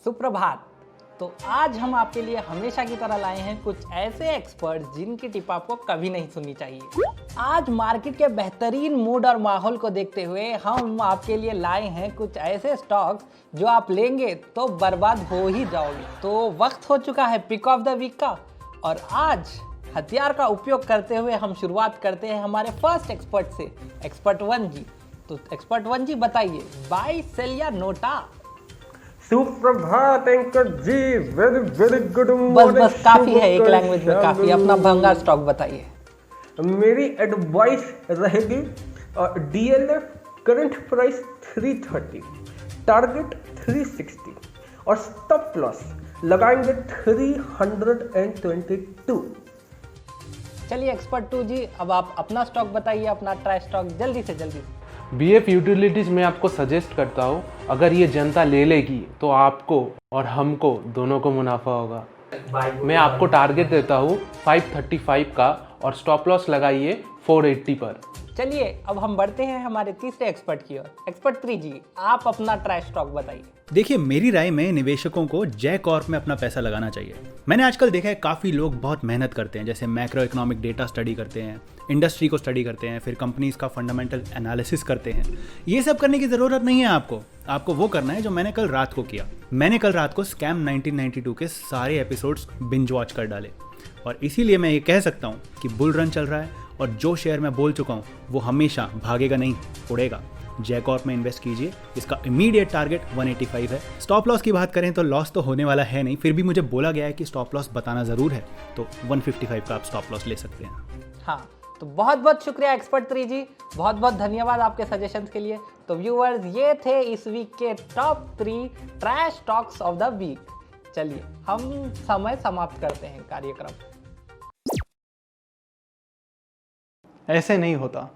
सुप्रभात। तो आज हम आपके लिए हमेशा की तरह लाए हैं कुछ ऐसे एक्सपर्ट जिनकी टिप आपको कभी नहीं सुननी चाहिए। आज मार्केट के बेहतरीन मूड और माहौल को देखते हुए हम आपके लिए लाए हैं कुछ ऐसे स्टॉक्स जो आप लेंगे तो बर्बाद हो ही जाओगे। तो वक्त हो चुका है पिक ऑफ द वीक का, और आज हथियार का उपयोग करते हुए हम शुरुआत करते हैं हमारे फर्स्ट एक्सपर्ट से, एक्सपर्ट 1 जी। तो एक्सपर्ट 1 जी बताइए, बाय सेल या नोटा? सुप्रभात एंकर जी, वेरी वेरी गुड बस बस काफी है, एक लैंग्वेज में काफी। अपना भंगार स्टॉक बताइए। मेरी एडवाइस रहेगी डीएलएफ करंट प्राइस 330, टारगेट 360 और स्टॉप लॉस लगाएंगे 322। चलिए एक्सपर्ट 2 जी, अब आप अपना स्टॉक बताइए, अपना ट्राई स्टॉक जल्दी से जल्दी। बीएफ यूटिलिटीज में आपको सजेस्ट करता हूँ, अगर ये जनता ले लेगी तो आपको और हमको दोनों को मुनाफा होगा। मैं आपको टारगेट देता हूँ 535 का और स्टॉप लॉस लगाइए 480 पर। चलिए अब हम बढ़ते हैं हमारे तीसरे एक्सपर्ट की ओर। एक्सपर्ट 3 जी, आप अपना ट्राई स्टॉक बताइए। देखिए, मेरी राय में निवेशकों को जय कॉर्प में अपना पैसा लगाना चाहिए। मैंने आजकल देखा है काफ़ी लोग बहुत मेहनत करते हैं, जैसे मैक्रो इकोनॉमिक डेटा स्टडी करते हैं, इंडस्ट्री को स्टडी करते हैं, फिर कंपनीज का फंडामेंटल एनालिसिस करते हैं। ये सब करने की ज़रूरत नहीं है आपको वो करना है जो मैंने कल रात को किया। मैंने कल रात को स्कैम 1992 के सारे एपिसोड्स बिंज वॉच कर डाले, और इसीलिए मैं ये कह सकता हूँ कि बुल रन चल रहा है, और जो शेयर मैं बोल चुका हूँ वो हमेशा भागेगा नहीं, उड़ेगा। जय कॉर्प में इन्वेस्ट कीजिए, इसका इमीडिएट टारगेट 185 है। स्टॉप लॉस की बात करें तो लॉस तो होने वाला है नहीं, फिर भी मुझे बोला गया है कि स्टॉप लॉस बताना ज़रूर है, तो 155 का आप स्टॉप लॉस ले सकते हैं। हाँ, तो बहुत बहुत शुक्रिया एक्सपर्ट 3 जी, बहुत बहुत धन्यवाद आपके सजेशंस के लिए। तो व्यूअर्स, ये थे इस वीक के top 3 trash stocks of the week. चलिए हम समय समाप्त करते हैं कार्यक्रम। ऐसे नहीं होता।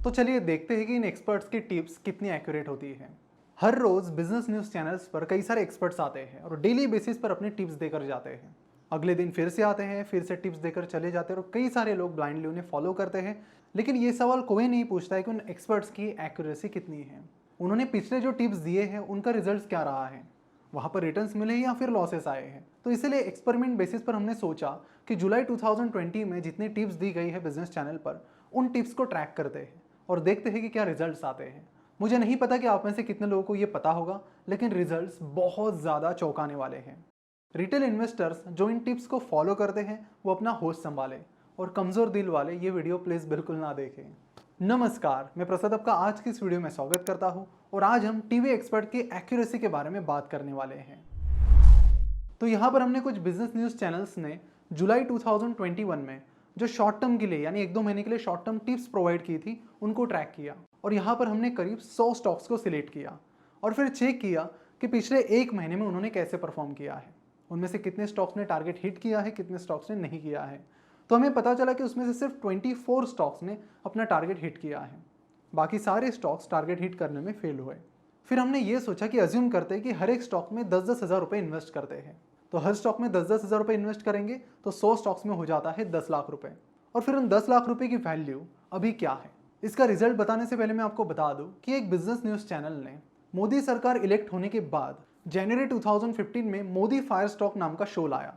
तो चलिए देखते हैं कि इन एक्सपर्ट्स की टिप्स कितनी एक्यूरेट होती है। हर रोज बिजनेस न्यूज़ चैनल्स पर कई सारे एक्सपर्ट्स आते हैं और डेली बेसिस पर अपनी टिप्स देकर जाते हैं। अगले दिन फिर से आते हैं, फिर से टिप्स देकर चले जाते हैं, और कई सारे लोग ब्लाइंडली उन्हें फॉलो करते हैं। लेकिन ये सवाल कोई नहीं पूछता है कि उन एक्सपर्ट्स की एक्यूरेसी कितनी है, उन्होंने पिछले जो टिप्स दिए हैं उनका रिजल्ट क्या रहा है, वहाँ पर रिटर्न्स मिले या फिर लॉसेस आए हैं। तो इसलिए एक्सपेरिमेंट बेसिस पर हमने सोचा कि जुलाई 2020 में जितनी टिप्स दी गई है बिजनेस चैनल पर, उन टिप्स को ट्रैक करते हैं और देखते हैं कि क्या रिजल्ट्स आते हैं। मुझे नहीं पता कि आप में से कितने लोगों को ये पता होगा, लेकिन रिजल्ट्स बहुत ज़्यादा चौंकाने वाले हैं। रिटेल इन्वेस्टर्स जो इन टिप्स को फॉलो करते हैं वो अपना होश संभालें, और कमज़ोर दिल वाले ये वीडियो प्लीज़ बिल्कुल ना देखें। नमस्कार, मैं प्रसाद आपका आज की इस वीडियो में स्वागत करता हूँ, और आज हम टीवी एक्सपर्ट की एक्यूरेसी के बारे में बात करने वाले हैं। तो यहाँ पर हमने कुछ बिजनेस न्यूज़ चैनल्स ने जुलाई 2021 में जो शॉर्ट टर्म के लिए यानी 1-2 महीने के लिए शॉर्ट टर्म टिप्स प्रोवाइड की थी उनको ट्रैक किया, और यहाँ पर हमने करीब 100 स्टॉक्स को सिलेक्ट किया और फिर चेक किया कि पिछले 1 महीने में उन्होंने कैसे परफॉर्म किया है, उनमें से कितने स्टॉक्स ने टारगेट हिट किया है, कितने स्टॉक्स ने नहीं किया है। तो हमें पता चला कि उसमें से सिर्फ 24 स्टॉक्स ने अपना टारगेट हिट किया है, बाकी सारे स्टॉक्स टारगेट हिट करने में फेल हुए। फिर हमने ये सोचा कि अज्यूम करते हैं कि हर एक स्टॉक में 10-10 हज़ार रुपये इन्वेस्ट करते हैं, तो हर स्टॉक में 10-10 हज़ार रुपये इन्वेस्ट करेंगे तो 100 स्टॉक्स में हो जाता है 10 लाख रुपए। और फिर उन 10 लाख रुपए की वैल्यू अभी क्या है, इसका रिजल्ट बताने से पहले मैं आपको बता दूं कि एक बिजनेस न्यूज़ चैनल ने मोदी सरकार इलेक्ट होने के बाद जनवरी 2015 में मोदी फायर स्टॉक नाम का शो लाया,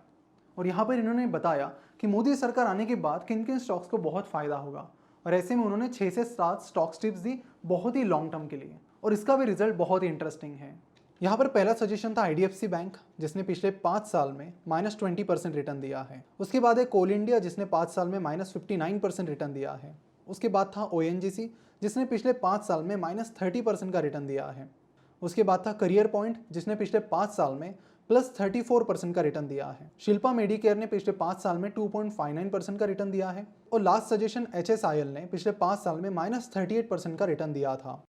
और यहाँ पर इन्होंने बताया कि मोदी सरकार आने के बाद किन किन स्टॉक्स को बहुत फ़ायदा होगा, और ऐसे में उन्होंने 6 से 7 स्टॉक्स टिप्स दी बहुत ही लॉन्ग टर्म के लिए, और इसका भी रिजल्ट बहुत ही इंटरेस्टिंग है। यहाँ पर पहला सजेशन था IDFC बैंक, जिसने पिछले 5 साल में -20% रिटर्न दिया है। उसके बाद है कोल इंडिया, जिसने 5 साल में -59% रिटर्न दिया है। उसके बाद था ONGC, जिसने पिछले 5 साल में -30% का रिटर्न दिया है। उसके बाद था करियर पॉइंट, जिसने पिछले 5 साल में +34% का रिटर्न दिया है। शिल्पा मेडिकेयर ने पिछले 5 साल में 2.59% का रिटर्न दिया है, और लास्ट सजेशन HSIL ने पिछले 5 साल में -38% का रिटर्न दिया था।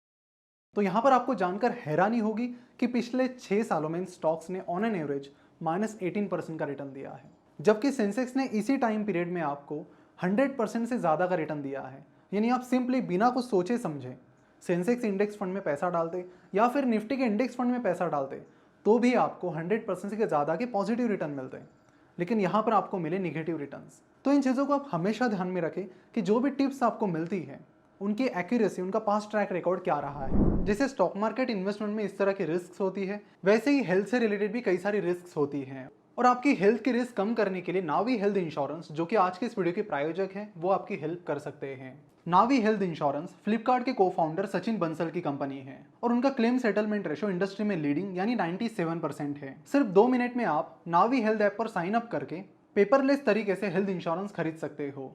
तो यहाँ पर आपको जानकर हैरानी होगी कि पिछले 6 सालों में इन स्टॉक्स ने ऑन एन एवरेज -18% का रिटर्न दिया है, जबकि सेंसेक्स ने इसी टाइम पीरियड में आपको 100% से ज़्यादा का रिटर्न दिया है। यानी आप सिंपली बिना कुछ सोचे समझे सेंसेक्स इंडेक्स फंड में पैसा डालते या फिर निफ्टी के इंडेक्स फंड में पैसा डालते तो भी आपको 100% से ज़्यादा के पॉजिटिव रिटर्न मिलते हैं, लेकिन यहाँ पर आपको मिले निगेटिव रिटर्न्स। तो इन चीज़ों को आप हमेशा ध्यान में रखें कि जो भी टिप्स आपको मिलती है उनकी एक्यूरेसी, उनका पास्ट ट्रैक रिकॉर्ड क्या रहा है। जैसे स्टॉक मार्केट इन्वेस्टमेंट में इस तरह की रिस्क होती है, वैसे ही हेल्थ से रिलेटेड भी कई सारी रिस्क होती हैं। और आपकी हेल्थ की रिस्क कम करने के लिए नावी हेल्थ इंश्योरेंस, जो कि आज के इस वीडियो के प्रायोजक हैं, वो आपकी हेल्प कर सकते हैं। नावी हेल्थ इंश्योरेंस फ्लिपकार्ट के को-फाउंडर सचिन बंसल की कंपनी है और उनका क्लेम सेटलमेंट रेशो इंडस्ट्री में लीडिंग यानी 97% है। सिर्फ 2 मिनट में आप नावी हेल्थ ऐप पर साइन अप करके पेपरलेस तरीके से हेल्थ इंश्योरेंस खरीद सकते हो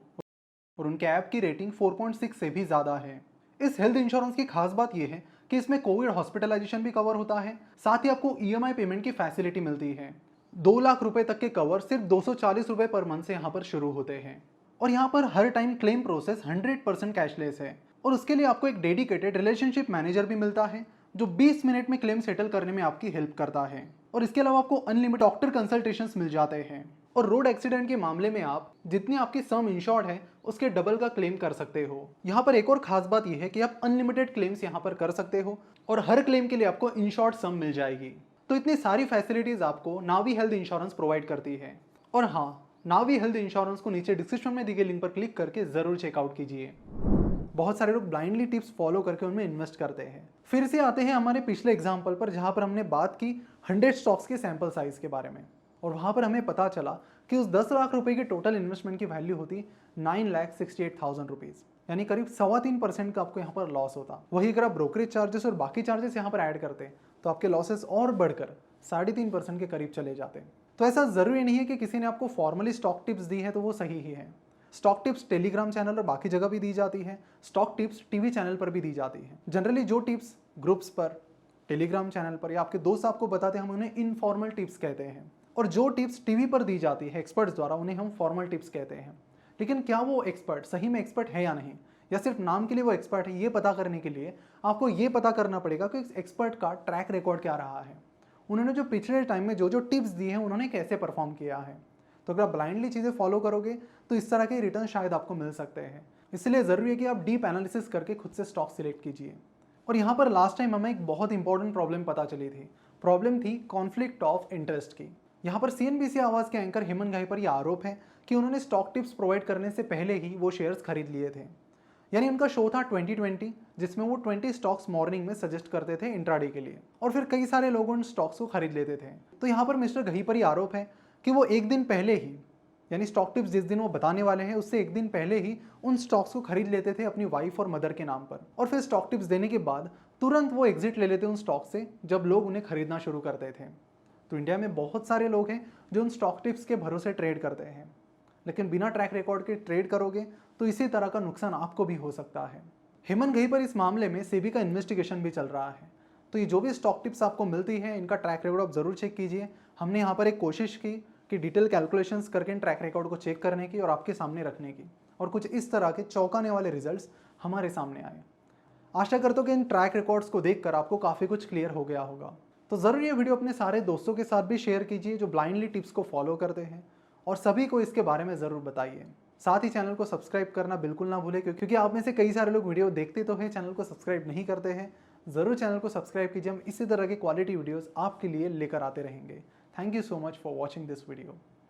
और उनके ऐप की रेटिंग 4.6 से भी ज़्यादा है। इस हेल्थ इंश्योरेंस की खास बात यह है कि इसमें कोविड हॉस्पिटलाइजेशन भी कवर होता है, साथ ही आपको EMI पेमेंट की फैसिलिटी मिलती है। 2 लाख रुपए तक के कवर सिर्फ 240 रुपए पर मंथ से यहाँ पर शुरू होते हैं और यहाँ पर हर टाइम क्लेम प्रोसेस 100% कैशलेस है और उसके लिए आपको एक डेडिकेटेड रिलेशनशिप मैनेजर भी मिलता है जो 20 मिनट में क्लेम सेटल करने में आपकी हेल्प करता है। और इसके अलावा आपको अनलिमिटेड डॉक्टर कंसल्टेशंस मिल जाते हैं और रोड एक्सीडेंट के मामले में आप जितनी आपकी सम इंश्योर्ड है उसके डबल का क्लेम कर सकते हो। यहाँ पर एक और खास बात यह है कि आप अनलिमिटेड क्लेम्स यहाँ पर कर सकते हो और हर क्लेम के लिए आपको इंश्योर्ड सम मिल जाएगी। तो इतनी सारी फैसिलिटीज आपको नावी हेल्थ इंश्योरेंस प्रोवाइड करती है। और हाँ, नावी हेल्थ इंश्योरेंस को नीचे डिस्क्रिप्शन में दी गई लिंक पर क्लिक करके जरूर चेकआउट कीजिए। बहुत सारे लोग ब्लाइंडली टिप्स फॉलो करके उनमें इन्वेस्ट करते हैं। फिर से आते हैं हमारे पिछले एग्जाम्पल पर, जहां पर हमने बात की 100 स्टॉक्स के सैंपल साइज के बारे में और वहां पर हमें पता चला कि उस 10 लाख रुपए की टोटल इन्वेस्टमेंट की वैल्यू होती 9,68,000 रुपीज़, यानी करीब 3.25% का आपको यहाँ पर लॉस होता। वही अगर आप ब्रोकरेज चार्जेस और बाकी चार्जेस यहाँ पर ऐड करते तो आपके लॉसेस और बढ़कर 3.5% के करीब चले जाते। तो ऐसा जरूरी नहीं है कि किसी ने आपको फॉर्मली स्टॉक टिप्स दी है तो वो सही ही है। स्टॉक टिप्स टेलीग्राम चैनल और बाकी जगह भी दी जाती है, स्टॉक टिप्स टीवी चैनल पर भी दी जाती है। जनरली जो टिप्स ग्रुप्स पर, टेलीग्राम चैनल पर या आपके दोस्त आपको बताते हैं, हम उन्हें इनफॉर्मल टिप्स कहते हैं और जो टिप्स टीवी पर दी जाती है एक्सपर्ट्स द्वारा, उन्हें हम फॉर्मल टिप्स कहते हैं। लेकिन क्या वो एक्सपर्ट सही में एक्सपर्ट है या नहीं, या सिर्फ नाम के लिए वो एक्सपर्ट है, ये पता करने के लिए आपको ये पता करना पड़ेगा कि एक्सपर्ट का ट्रैक रिकॉर्ड क्या रहा है, उन्होंने जो पिछले टाइम में जो जो टिप्स दी हैं उन्होंने कैसे परफॉर्म किया है। तो अगर आप ब्लाइंडली चीज़ें फॉलो करोगे तो इस तरह के रिटर्न शायद आपको मिल सकते हैं। इसलिए ज़रूरी है कि आप डीप एनालिसिस करके खुद से स्टॉक सिलेक्ट कीजिए। और यहाँ पर लास्ट टाइम हमें एक बहुत इंपॉर्टेंट प्रॉब्लम पता चली थी। प्रॉब्लम थी कॉन्फ्लिक्ट ऑफ इंटरेस्ट की। यहाँ पर CNBC आवाज़ के एंकर हेमंत घाई पर यह आरोप है कि उन्होंने स्टॉक टिप्स प्रोवाइड करने से पहले ही वो शेयर्स खरीद लिए थे। यानी उनका शो था 2020, जिसमें वो 20 स्टॉक्स मॉर्निंग में सजेस्ट करते थे इंट्राडे के लिए और फिर कई सारे लोग उन स्टॉक्स को खरीद लेते थे। तो यहाँ पर मिस्टर घई पर यह आरोप है कि वो एक दिन पहले ही, यानी स्टॉक टिप्स जिस दिन वो बताने वाले हैं उससे एक दिन पहले ही उन स्टॉक्स को खरीद लेते थे अपनी वाइफ और मदर के नाम पर और फिर स्टॉक टिप्स देने के बाद तुरंत वो एग्जिट ले लेते उन स्टॉक से जब लोग उन्हें खरीदना शुरू करते थे। तो इंडिया में बहुत सारे लोग हैं जो उन स्टॉक टिप्स के भरोसे ट्रेड करते हैं, लेकिन बिना ट्रैक रिकॉर्ड के ट्रेड करोगे तो इसी तरह का नुकसान आपको भी हो सकता है। हेमंत घई पर इस मामले में सेबी का इन्वेस्टिगेशन भी चल रहा है। तो ये जो भी स्टॉक टिप्स आपको मिलती है इनका ट्रैक रिकॉर्ड आप जरूर चेक कीजिए। हमने यहाँ पर एक कोशिश की कि डिटेल कैलकुलेशंस करके इन ट्रैक रिकॉर्ड को चेक करने की और आपके सामने रखने की, और कुछ इस तरह के चौंकाने वाले रिजल्ट्स हमारे सामने आए। आशा करता हूँ कि इन ट्रैक रिकॉर्ड्स को देखकर आपको काफ़ी कुछ क्लियर हो गया होगा। तो ज़रूर ये वीडियो अपने सारे दोस्तों के साथ भी शेयर कीजिए जो ब्लाइंडली टिप्स को फॉलो करते हैं और सभी को इसके बारे में ज़रूर बताइए। साथ ही चैनल को सब्सक्राइब करना बिल्कुल ना भूलें, क्योंकि आप में से कई सारे लोग वीडियो देखते तो हैं, चैनल को सब्सक्राइब नहीं करते हैं। ज़रूर चैनल को सब्सक्राइब कीजिए, हम इसी तरह के क्वालिटी वीडियोस आपके लिए लेकर आते रहेंगे। Thank you so much for watching this video.